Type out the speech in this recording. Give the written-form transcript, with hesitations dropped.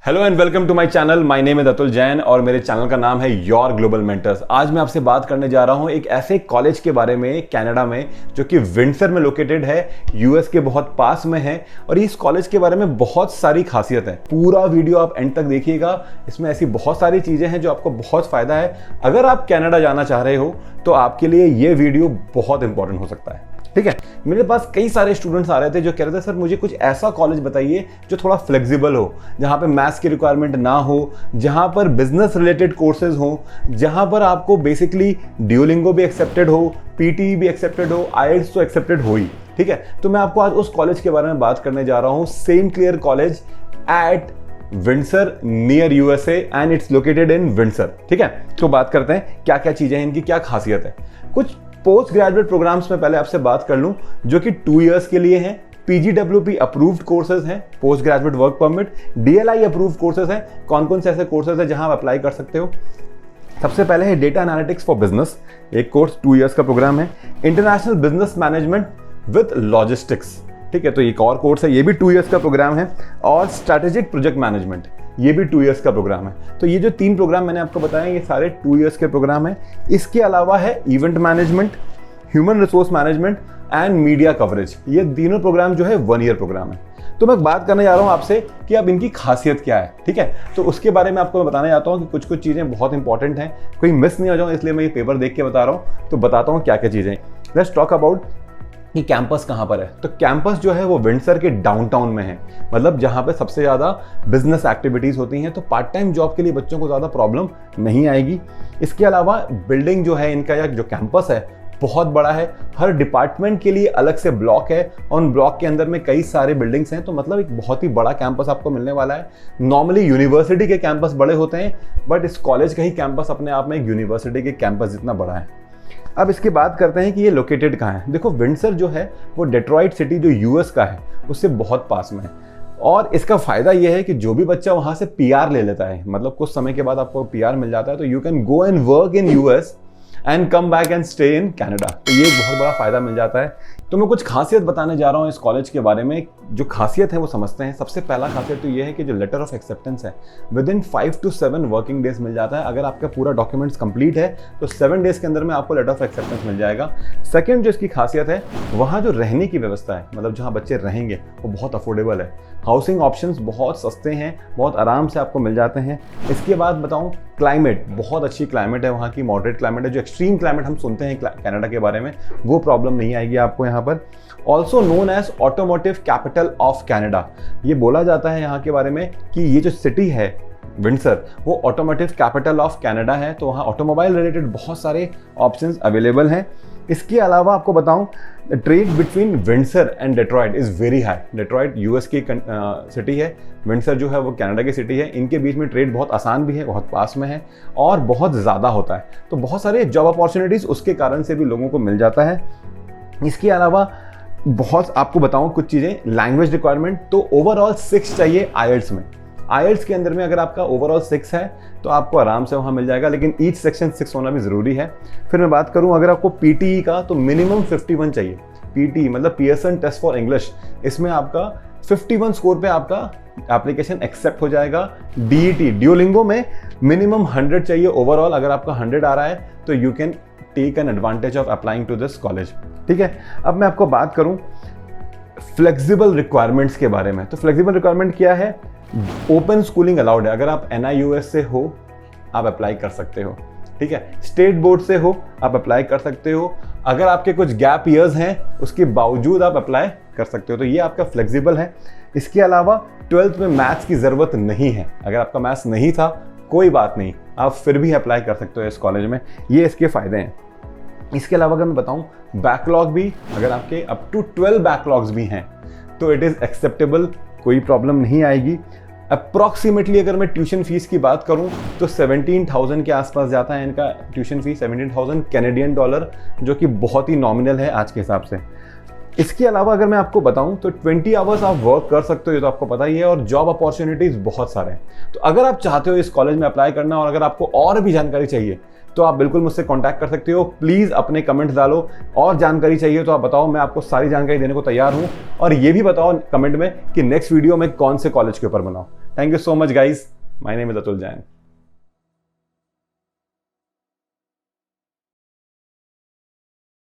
Hello and welcome to my channel. My name is Atul Jain और मेरे channel का नाम है योर ग्लोबल मेंटर्स। आज मैं आपसे बात करने जा रहा हूं एक ऐसे कॉलेज के बारे में कनाडा में जो कि विंडसर में लोकेटेड है, यूएस के बहुत पास में है। और इस कॉलेज के बारे में बहुत सारी खासियत है। पूरा वीडियो आप एंड तक देखिएगा, इसमें ऐसी बहुत सारी चीजें हैं जो आपको बहुत फायदा है। अगर आप कनाडा जाना चाह रहे हो तो आपके लिए ये वीडियो बहुत इंपॉर्टेंट हो सकता है। ठीक है, मेरे पास कई सारे स्टूडेंट्स आ रहे थे जो कह रहे थे सर मुझे कुछ ऐसा कॉलेज बताइए जो थोड़ा फ्लेक्सिबल हो, जहां पे मैथ्स की रिक्वायरमेंट ना हो, जहां पर बिजनेस रिलेटेड कोर्सेज हो, जहां पर आपको बेसिकली ड्यूलिंगो भी एक्सेप्टेड हो, पीटी भी एक्सेप्टेड हो, आईएलटीएस तो एक्सेप्टेड हो ही। ठीक है, तो मैं आपको आज उस कॉलेज के बारे में बात करने जा रहा हूं, Saint Clair college at Windsor near USA and it's located in Windsor. ठीक है, तो बात करते हैं क्या क्या चीजें हैं, इनकी क्या खासियत है। कुछ पोस्ट ग्रेजुएट प्रोग्राम्स में पहले आपसे बात कर लूं जो कि 2 इयर्स के लिए हैं। पीजीडब्ल्यूपी अप्रूव्ड कोर्सेज हैं, post graduate work permit, DLI approved courses हैं। कौन कौन से ऐसे कोर्सेज हैं जहां आप अप्लाई कर सकते हो? सबसे पहले है डेटा एनालिटिक्स फॉर बिजनेस, एक कोर्स 2 इयर्स का प्रोग्राम है। International business management with logistics, ठीक है, तो एक और कोर्स है, ये भी 2 इयर्स का प्रोग्राम है। और स्ट्रेटेजिक प्रोजेक्ट मैनेजमेंट, ये भी 2 इयर्स का प्रोग्राम है। तो ये जो 3 प्रोग्राम मैंने आपको बताया ये सारे 2 इयर्स के प्रोग्राम है। इसके अलावा है event management, human resource management and media coverage. ये तीनों प्रोग्राम जो है 1 ईयर प्रोग्राम है। तो मैं बात करने जा रहा हूं आपसे कि अब इनकी खासियत क्या है। ठीक है, तो उसके बारे में आपको मैं बताने जाता हूं कि कुछ कुछ चीजें बहुत इंपॉर्टेंट हैं, कोई मिस नहीं हो जाए, इसलिए मैं ये पेपर देख के बता रहा हूं। तो बताता हूं क्या क्या चीजें। लेट्स टॉक अबाउट कि कैंपस कहाँ पर है। तो कैंपस जो है वो विंडसर के डाउनटाउन में है, मतलब जहाँ पे सबसे ज़्यादा बिजनेस एक्टिविटीज़ होती हैं। तो पार्ट टाइम जॉब के लिए बच्चों को ज़्यादा प्रॉब्लम नहीं आएगी। इसके अलावा बिल्डिंग जो है इनका, या जो कैंपस है बहुत बड़ा है। हर डिपार्टमेंट के लिए अलग से ब्लॉक है और उन ब्लॉक के अंदर में कई सारे बिल्डिंग्स हैं। तो मतलब एक बहुत ही बड़ा कैंपस आपको मिलने वाला है। नॉर्मली यूनिवर्सिटी के कैंपस बड़े होते हैं, बट इस कॉलेज का ही कैंपस अपने आप में एक यूनिवर्सिटी के कैंपस जितना बड़ा है। अब इसकी बात करते हैं कि ये लोकेटेड कहाँ है। देखो, विंडसर जो है वो डेट्रॉइट सिटी जो यूएस का है उससे बहुत पास में है। और इसका फायदा ये है कि जो भी बच्चा वहाँ से पीआर ले लेता है, मतलब कुछ समय के बाद आपको पीआर मिल जाता है, तो you can go and work in US and come back and stay in Canada. तो ये एक बहुत बड़ा फायदा मिल जाता है। तो मैं कुछ खासियत बताने जा रहा हूँ इस कॉलेज के बारे में। जो खासियत है वो समझते हैं। सबसे पहला खासियत तो ये है कि जो लेटर ऑफ एक्सेप्टेंस है within 5 to 7 working days मिल जाता है। अगर आपका पूरा डॉक्यूमेंट्स कंप्लीट है तो 7 डेज के अंदर में आपको लेटर ऑफ एक्सेप्टेंस मिल जाएगा। सेकेंड जो इसकी खासियत है, वहाँ जो रहने की व्यवस्था है, मतलब जहाँ बच्चे रहेंगे वो बहुत अफोर्डेबल है। हाउसिंग ऑप्शंस बहुत सस्ते हैं, बहुत आराम से आपको मिल जाते हैं। इसके बाद बताऊँ, क्लाइमेट बहुत अच्छी क्लाइमेट है वहाँ की, मॉडरेट क्लाइमेट है। जो एक्सट्रीम क्लाइमेट हम सुनते हैं कनाडा के बारे में, वो प्रॉब्लम नहीं आएगी आपको यहाँ पर। Also known as automotive capital of Canada, ये बोला जाता है यहाँ के बारे में कि ये जो सिटी है विंडसर वो ऑटोमोटिव कैपिटल ऑफ कनाडा है। तो वहाँ ऑटोमोबाइल रिलेटेड बहुत सारे ऑप्शंस अवेलेबल हैं। इसके अलावा आपको बताऊं, trade between Windsor and Detroit is very high. Detroit US की सिटी है, विंडसर जो है वो कनाडा की सिटी है। इनके बीच में ट्रेड बहुत आसान भी है, बहुत पास में है और बहुत ज़्यादा होता है। तो बहुत सारे जॉब अपॉर्चुनिटीज़ उसके कारण से भी लोगों को मिल जाता है। इसके अलावा बहुत आपको बताऊं कुछ चीज़ें, लैंग्वेज रिक्वायरमेंट तो ओवरऑल 6 चाहिए आईएलटीएस में। आईएलटीएस के अंदर में अगर आपका ओवरऑल 6 है तो आपको आराम से वहाँ मिल जाएगा, लेकिन ईच सेक्शन 6 होना भी ज़रूरी है। फिर मैं बात करूँ अगर आपको पीटीई का, तो मिनिमम 51 चाहिए। पीटीई मतलब पियर्सन टेस्ट फॉर इंग्लिश, इसमें आपका 51 स्कोर पे आपका एप्लीकेशन एक्सेप्ट हो जाएगा। डीईटी ड्यूलिंगो में मिनिमम 100 चाहिए ओवरऑल। अगर आपका 100 आ रहा है तो you can take an advantage of applying to this college. ठीक है, अब मैं आपको बात करूं फ्लेक्सिबल रिक्वायरमेंट्स के बारे में। तो फ्लेक्सिबल रिक्वायरमेंट क्या है? ओपन स्कूलिंग अलाउड है। अगर आप एनआईयूएस से हो आप अप्लाई कर सकते हो। ठीक है, स्टेट बोर्ड से हो आप अप्लाई कर सकते हो। अगर आपके कुछ गैप ईयर्स हैं उसके बावजूद आप अप्लाई कर सकते हो। तो ये आपका फ्लेक्सिबल है। इसके अलावा 12th में मैथ्स की ज़रूरत नहीं है। अगर आपका मैथ्स नहीं था कोई बात नहीं, आप फिर भी अप्लाई कर सकते हो इस कॉलेज में। ये इसके फ़ायदे हैं। इसके अलावा अगर मैं बताऊं, बैकलॉग भी, अगर आपके अप टू 12 बैकलॉग्स भी हैं तो इट इज़ एक्सेप्टेबल, कोई प्रॉब्लम नहीं आएगी। अप्रॉक्सीमेटली अगर मैं ट्यूशन फीस की बात करूं तो 17,000 के आसपास जाता है इनका ट्यूशन फीस, 17,000 कैनेडियन डॉलर, जो कि बहुत ही नॉमिनल है आज के हिसाब से। इसके अलावा अगर मैं आपको बताऊं तो 20 आवर्स आप वर्क कर सकते हो, ये तो आपको पता ही है, और जॉब अपॉर्चुनिटीज़ बहुत सारे हैं। तो अगर आप चाहते हो इस कॉलेज में अप्लाई करना और अगर आपको और भी जानकारी चाहिए तो आप बिल्कुल मुझसे कांटेक्ट कर सकते हो। प्लीज़ अपने कमेंट्स डालो, और जानकारी चाहिए तो आप बताओ, मैं आपको सारी जानकारी देने को तैयार हूँ। और ये भी बताओ कमेंट में कि नेक्स्ट वीडियो में कौन से कॉलेज के ऊपर बनाऊँ। Thank you so much guys, my name is Atul Jain.